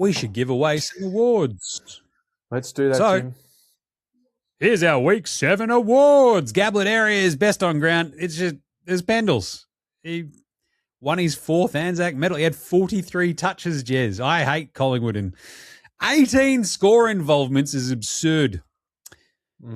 we should give away some awards. Let's do that, Jim. Here's our Week 7 awards. Gablett Areas, best on ground. There's Pendles. He won his 4th ANZAC medal. He had 43 touches, Jez. I hate Collingwood, and 18 score involvements is absurd.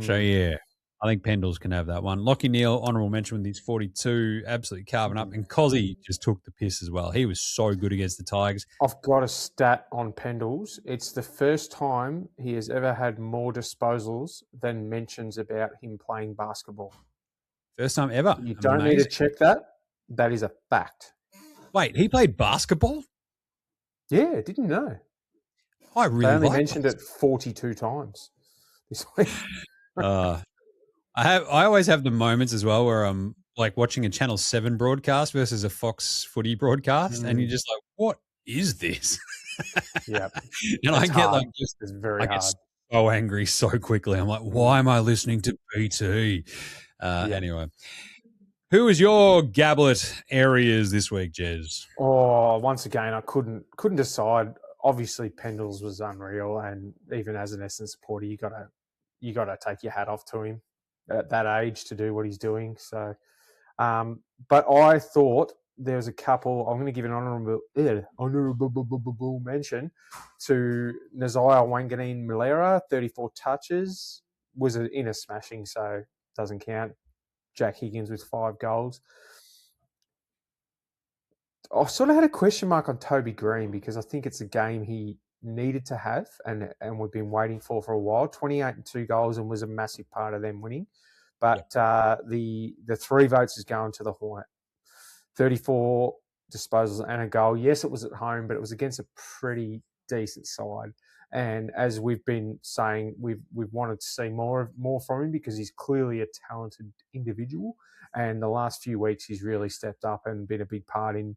So, yeah, I think Pendles can have that one. Lockie Neal, honourable mention with his 42, absolutely carving up. And Cozzy just took the piss as well. He was so good against the Tigers. I've got a stat on Pendles. It's the first time he has ever had more disposals than mentions about him playing basketball. First time ever. You don't need to check that. That is a fact. Wait, he played basketball? Yeah, didn't know. I really They only mentioned it 42 times this week. I always have the moments as well where I'm like watching a Channel 7 broadcast versus a Fox footy broadcast, and you're just like, what is this? Yeah. And I get hard. It's very hard. So angry so quickly. I'm like, why am I listening to BT? Anyway. Who is your Gablett Areas this week, Jez? Oh, once again, I couldn't decide. Obviously, Pendles was unreal, and even as an Essendon supporter, you gotta take your hat off to him at that age to do what he's doing. So, but I thought there was a couple. I'm going to give an honourable mention to Nazaya Wanganeen-Milera, 34 touches, was in a smashing, so doesn't count. Jack Higgins with 5 goals. I sort of had a question mark on Toby Greene because I think it's a game he needed to have and we've been waiting for a while. 28 and 2 goals and was a massive part of them winning. But the 3 votes is going to the Hornet. 34 disposals and a goal. Yes, it was at home, but it was against a pretty decent side. And as we've been saying, we've wanted to see more from him because he's clearly a talented individual. And the last few weeks, he's really stepped up and been a big part in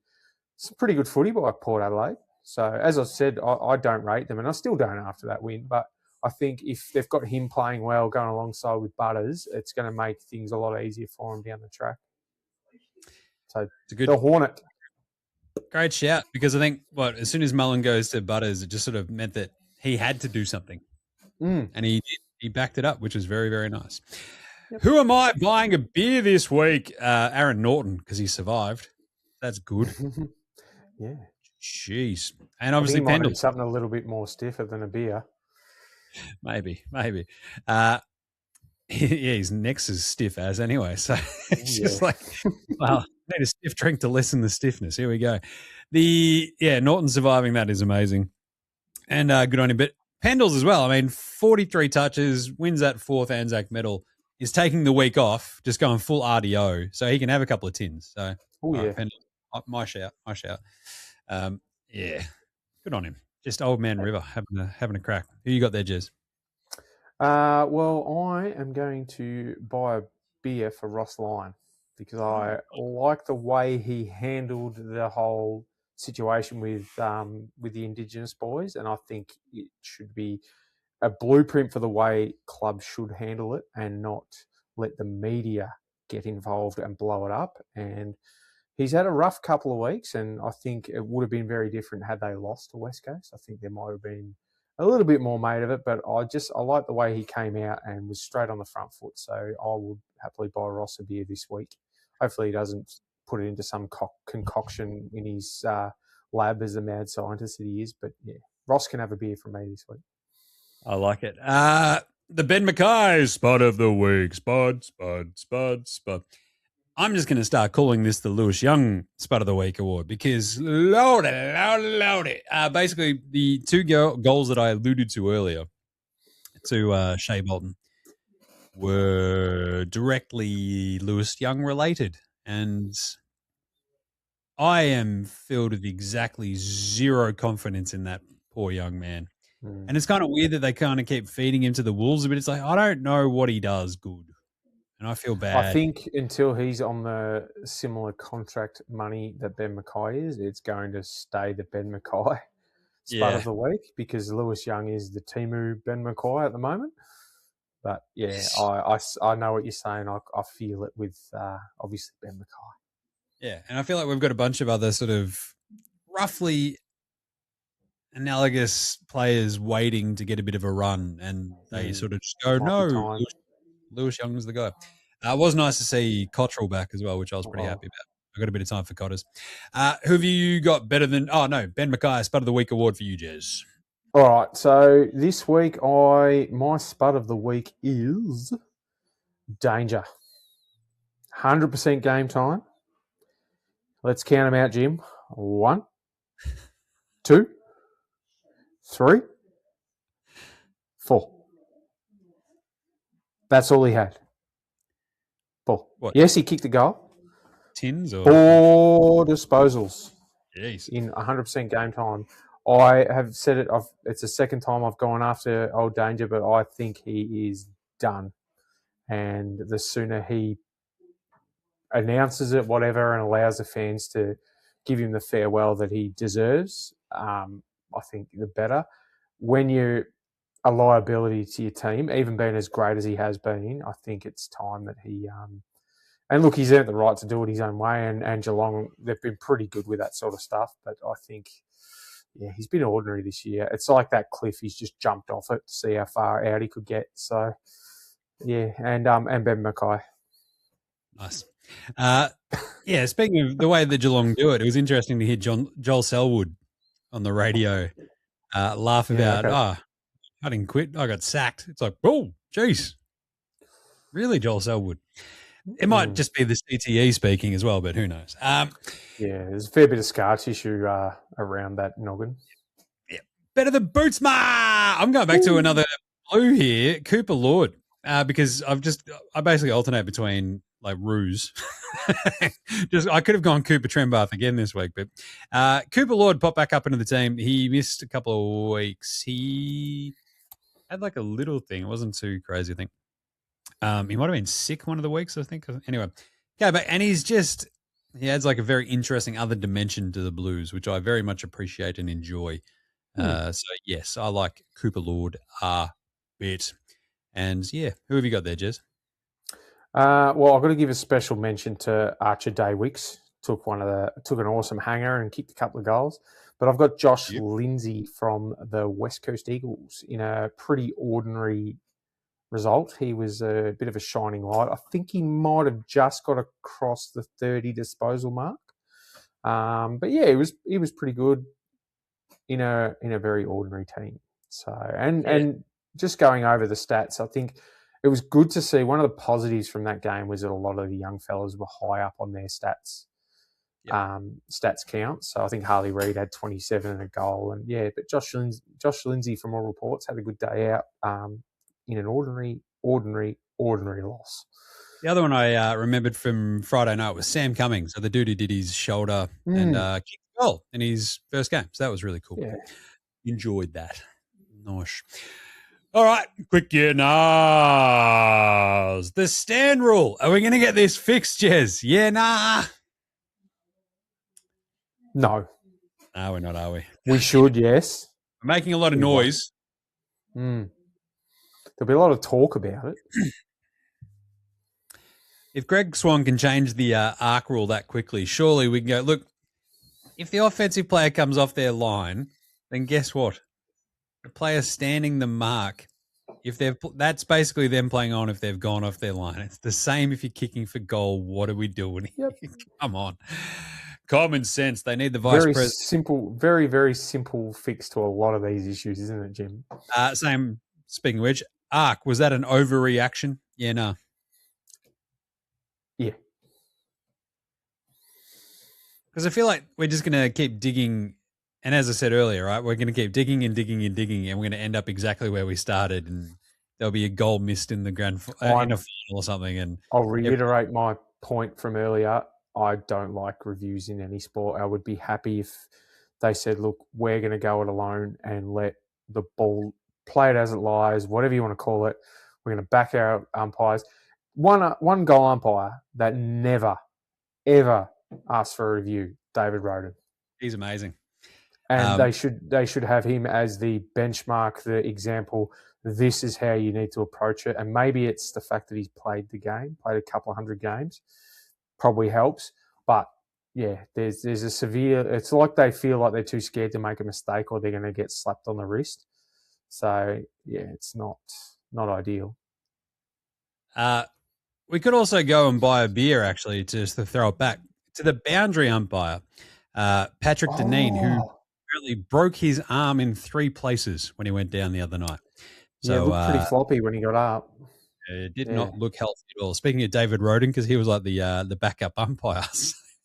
some pretty good footy by Port Adelaide. So, as I said, I don't rate them, and I still don't after that win. But I think if they've got him playing well, going alongside with Butters, it's going to make things a lot easier for him down the track. So, the Hornet. Great shout, because I think, as soon as Mullen goes to Butters, it just sort of meant that he had to do something. And he did. He backed it up, which was very, very nice. Yep. Who am I buying a beer this week? Aaron Norton, because he survived. That's good. Yeah. Jeez. And obviously Pendlebury. Something a little bit more stiffer than a beer. Maybe. His neck's as stiff as anyway. So it's just like, well, I need a stiff drink to lessen the stiffness. Here we go. Norton surviving that is amazing. And good on him. But Pendles as well. I mean, 43 touches, wins that 4th ANZAC medal, is taking the week off, just going full RDO. So he can have a couple of tins. So, Pendles, my shout. Good on him. Just old man River having a crack. Who you got there, Jez? Well, I am going to buy a beer for Ross Lyon because I like the way he handled the whole situation with the Indigenous boys, and I think it should be a blueprint for the way clubs should handle it and not let the media get involved and blow it up. And he's had a rough couple of weeks, and I think it would have been very different had they lost to West Coast. I think there might have been a little bit more made of it, but I like the way he came out and was straight on the front foot. So I would happily buy Ross a beer this week. Hopefully he doesn't put it into some concoction in his lab as a mad scientist that he is. But yeah, Ross can have a beer from me this week. I like it. The Ben Mackay Spud of the Week. Spud. I'm just going to start calling this the Lewis Young Spud of the Week award because load it. Basically, the 2 goals that I alluded to earlier to Shea Bolton were directly Lewis Young related. And I am filled with exactly zero confidence in that poor young man. And it's kind of weird that they kind of keep feeding him to the wolves, but it's like, I don't know what he does good. And I feel bad. I think until he's on the similar contract money that Ben Mackay is, it's going to stay the Ben Mackay Spud of the Week because Lewis Young is the Timu Ben Mackay at the moment. But, yeah, I know what you're saying. I feel it with, obviously, Ben Mackay. Yeah, and I feel like we've got a bunch of other sort of roughly analogous players waiting to get a bit of a run, and they sort of just go, Might be no, time. Lewis Young's the guy. It was nice to see Cottrell back as well, which I was pretty happy about. I got a bit of time for Cotters. Who have you got better than? Oh no, Ben Mackay, Spud of the Week award for you, Jez. All right, so this week my Spud of the Week is Danger. 100% game time. Let's count them out, Jim. 1, 2, 3, 4. That's all he had. 4. What? Yes, he kicked a goal. Tins or 4 disposals. Jeez. In 100% game time. I have said it. It's the second time I've gone after old Danger, but I think he is done. And the sooner he announces it, whatever, and allows the fans to give him the farewell that he deserves, I think the better. When you're a liability to your team, even being as great as he has been, I think it's time that he... and look, he's earned the right to do it his own way, and Geelong, they've been pretty good with that sort of stuff, but I think... Yeah, he's been ordinary this year. It's like that cliff. He's just jumped off it to see how far out he could get. So, yeah, and Ben Mackay. Nice. Yeah, speaking of the way the Geelong do it, it was interesting to hear Joel Selwood on the radio laugh about, I didn't quit. I got sacked. It's like, oh, jeez. Really, Joel Selwood? It might just be the CTE speaking as well, but who knows? There's a fair bit of scar tissue around that noggin. Yeah, better than Bootsma. I'm going back to another blue here, Cooper Lord, because I basically alternate between like Ruse. I could have gone Cooper Trembath again this week, but Cooper Lord popped back up into the team. He missed a couple of weeks. He had like a little thing. It wasn't too crazy, I think. He might have been sick one of the weeks, I think. Anyway, and he adds like a very interesting other dimension to the Blues, which I very much appreciate and enjoy. So yes, I like Cooper Lord a bit. And yeah, who have you got there, Jez? Well, I've got to give a special mention to Archer Daywicks. Took an awesome hanger and kicked a couple of goals. But I've got Josh Lindsay from the West Coast Eagles in a pretty ordinary result. He was a bit of a shining light. I think he might have just got across the 30 disposal mark. But yeah, he was pretty good in a very ordinary team. So and just going over the stats, I think it was good to see. One of the positives from that game was that a lot of the young fellas were high up on their stats count. So I think Harley Reid had 27 and a goal, and but Josh Lindsay from all reports had a good day out. In an ordinary loss. The other one I remembered from Friday night was Sam Cummings. So the dude who did his shoulder and kicked the goal in his first game. So that was really cool. Yeah. Enjoyed that. Nice. All right, quick year nahs. The stand rule. Are we going to get this fixed, Jez? Yeah, nah. No. No, we're not, are we? We should, yes. We're making a lot of noise. There'll be a lot of talk about it. If Greg Swan can change the arc rule that quickly, surely we can go, look, if the offensive player comes off their line, then guess what? The player standing the mark, that's basically them playing on if they've gone off their line. It's the same if you're kicking for goal. What are we doing? Yep. Come on. Common sense. They need the vice president. Simple, very, very simple fix to a lot of these issues, isn't it, Jim? Same. Speaking of which, arc, was that an overreaction? Yeah, no. Yeah. Because I feel like we're just going to keep digging. And as I said earlier, right, we're going to keep digging and digging and digging, and we're going to end up exactly where we started. And there'll be a goal missed in the in a final or something. And I'll reiterate my point from earlier. I don't like reviews in any sport. I would be happy if they said, look, we're going to go it alone and let the ball play it as it lies, whatever you want to call it. We're going to back our umpires. One goal umpire that never, ever asked for a review, David Roden. He's amazing. And they should have him as the benchmark, the example. This is how you need to approach it. And maybe it's the fact that he's played a couple of hundred games, probably helps. But there's a severe. It's like they feel like they're too scared to make a mistake or they're going to get slapped on the wrist. So it's not ideal. We could also go and buy a beer, actually, just to throw it back to the boundary umpire, Patrick Deneen, who apparently broke his arm in 3 places when he went down the other night. So it looked pretty floppy when he got up. It did not look healthy at all. Speaking of David Roden, because he was like the backup umpire.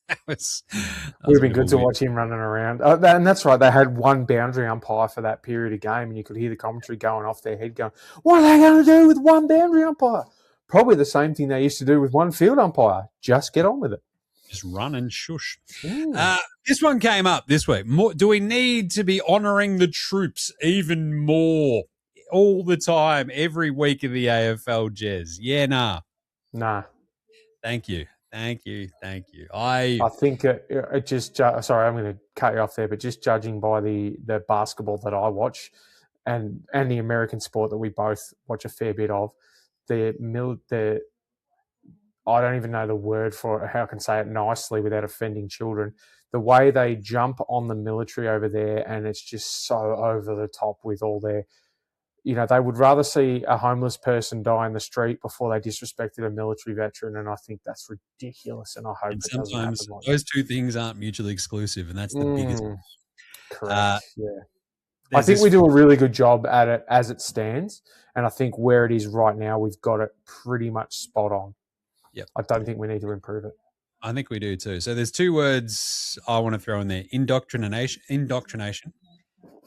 That would have been good to watch him running around. And that's right. They had one boundary umpire for that period of game, and you could hear the commentary going off their head going, what are they going to do with one boundary umpire? Probably the same thing they used to do with one field umpire. Just get on with it. Just run and shush. This one came up this week. Do we need to be honouring the troops even more all the time, every week of the AFL, Jez? Yeah, nah. Nah. Thank you. I think it just. Sorry, I'm going to cut you off there, but just judging by the basketball that I watch, and the American sport that we both watch a fair bit of, I don't even know the word for it, how I can say it nicely without offending children. The way they jump on the military over there, and it's just so over the top with all their, they would rather see a homeless person die in the street before they disrespected a military veteran, and I think that's ridiculous, and I hope it doesn't happen like those two things aren't mutually exclusive, and that's the biggest. Correct, I think we do a really good job at it as it stands, and I think where it is right now, we've got it pretty much spot on. Yep. I don't think we need to improve it. I think we do too. So there's 2 words I want to throw in there: indoctrination.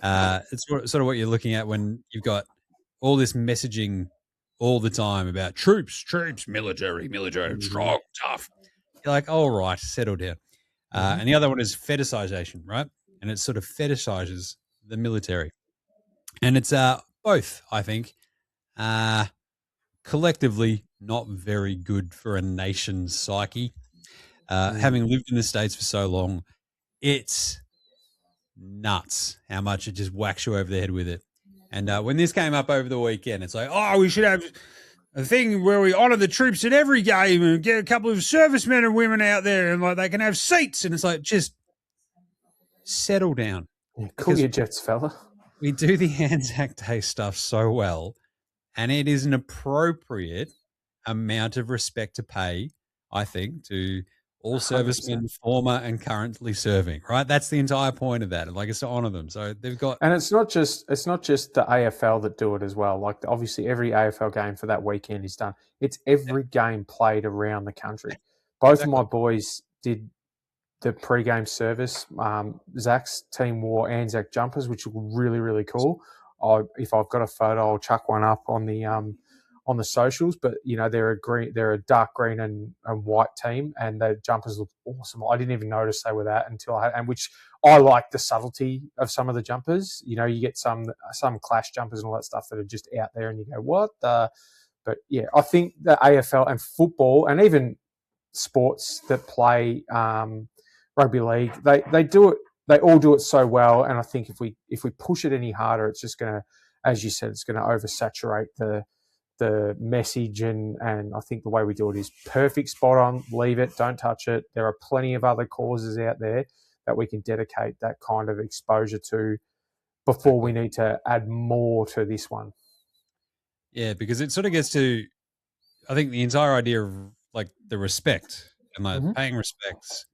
It's sort of what you're looking at when you've got all this messaging all the time about troops, military, strong, tough. You're like, all right, settle down. And the other one is fetishization, right? And it sort of fetishizes the military. And it's both, I think, collectively not very good for a nation's psyche. Having lived in the States for so long, it's nuts how much it just whacks you over the head with it. And when this came up over the weekend, it's like, we should have a thing where we honour the troops in every game and get a couple of servicemen and women out there and like they can have seats. And it's like, just settle down. Cool your jets, fella. We do the ANZAC Day stuff so well, and it is an appropriate amount of respect to pay, I think, to all servicemen, 100%. Former and currently serving, right? That's the entire point of that. Like, it's to honour them. So they've got, and it's not just the AFL that do it as well. Like, obviously, every AFL game for that weekend is done. It's every game played around the country. Both of my boys did the pre-game service. Zach's team wore ANZAC jumpers, which were really, really cool. If I've got a photo, I'll chuck one up on the socials. But they're a dark green and white team, and the jumpers look awesome. I didn't even notice they were that until which I like the subtlety of some of the jumpers. You get some clash jumpers and all that stuff that are just out there, and you go, what the? But yeah, I think the AFL and football and even sports that play rugby league, they do it. They all do it so well, and I think if we push it any harder, it's just going to, as you said, it's going to oversaturate the message, and I think the way we do it is perfect, spot on. Leave it, don't touch it. There are plenty of other causes out there that we can dedicate that kind of exposure to before we need to add more to this one. Yeah, because it sort of gets to, I think, the entire idea of like the respect and like paying respects.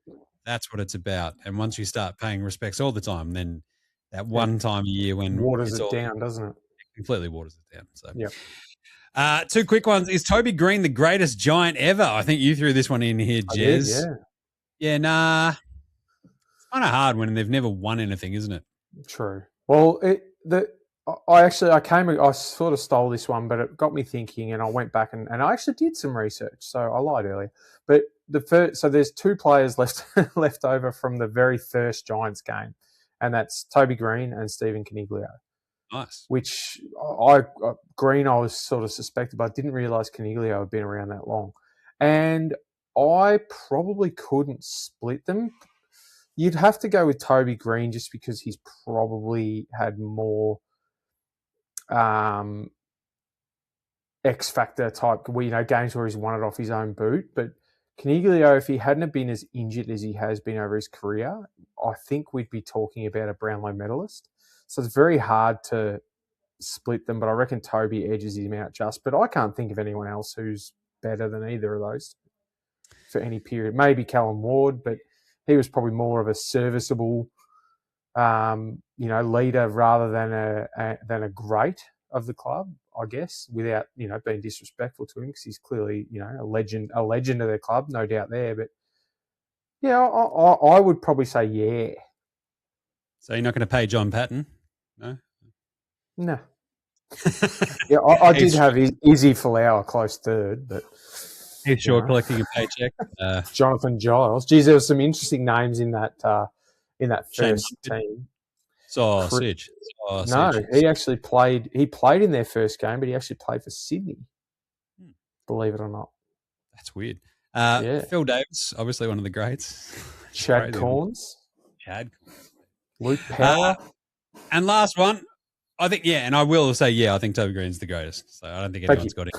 That's what it's about. And once you start paying respects all the time, then that one time a year when waters it down, doesn't it? It completely waters it down. So yeah. 2 quick ones. Is Toby Greene the greatest giant ever? I think you threw this one in here, Jez. Yeah, nah. It's kind of hard when they've never won anything, isn't it? True. Well, I sort of stole this one, but it got me thinking, and I went back and I actually did some research. So I lied earlier, but there's 2 players left over from the very first Giants game, and that's Toby Greene and Stephen Coniglio. Nice. Which Greene I was sort of suspected, but I didn't realise Coniglio had been around that long, and I probably couldn't split them. You'd have to go with Toby Greene just because he's probably had more X factor type, games where he's won it off his own boot. But Coniglio, if he hadn't have been as injured as he has been over his career, I think we'd be talking about a Brownlow medalist. So it's very hard to split them, but I reckon Toby edges him out just. But I can't think of anyone else who's better than either of those for any period. Maybe Callum Ward, but he was probably more of a serviceable, leader rather than a great of the club, I guess, without being disrespectful to him, because he's clearly a legend of their club, no doubt there. But yeah, I would probably say yeah. So you're not going to pay John Patton? No. Yeah, I did have Izzy Folau close third, but he's sure collecting a paycheck. Jonathan Giles. Geez, there were some interesting names in that first team. Sausage. No, he actually played. He played in their first game, but he actually played for Sydney. Believe it or not. That's weird. Phil Davis, obviously one of the greats. Chad Corns. Luke Power. And last one, I think, and I will say, I think Toby Greene's the greatest. So I don't think anyone's got it.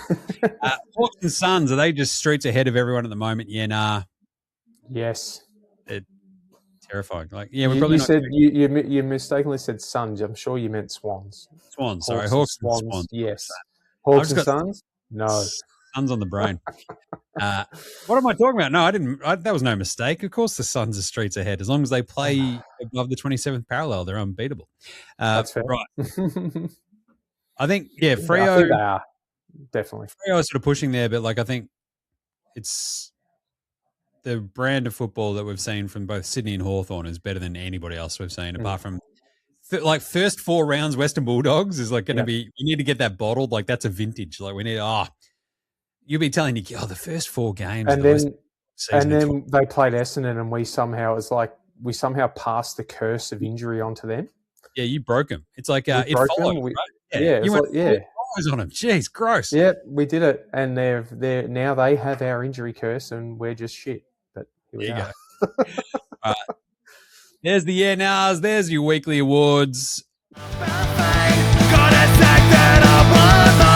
Hawks and Suns, are they just streets ahead of everyone at the moment? Yeah, nah. Yes. They're terrifying. We're probably not. You mistakenly said Suns. I'm sure you meant Swans. Swans, sorry. Hawks and Swans. Yes. Hawks and Suns? No. Suns on the brain. What am I talking about? No, I didn't. That was no mistake. Of course, the Suns are streets ahead. As long as they play above the 27th parallel, they're unbeatable. That's fair. Right. I think, Freo. I think they are. Definitely. Freo is sort of pushing there, but I think it's the brand of football that we've seen from both Sydney and Hawthorn is better than anybody else we've seen, apart from first 4 rounds Western Bulldogs is going to be, you need to get that bottled. That's a vintage. We need, you'll be telling the first 4 games. And then they played Essendon and we somehow passed the curse of injury onto them. Yeah, you broke them. It's like it followed, right? Yeah, you went on them. Jeez, gross. Yeah, we did it. And they're now they have our injury curse and we're just shit. But here we are. Go. There's the year nows. There's your weekly awards. Gotta sack that up.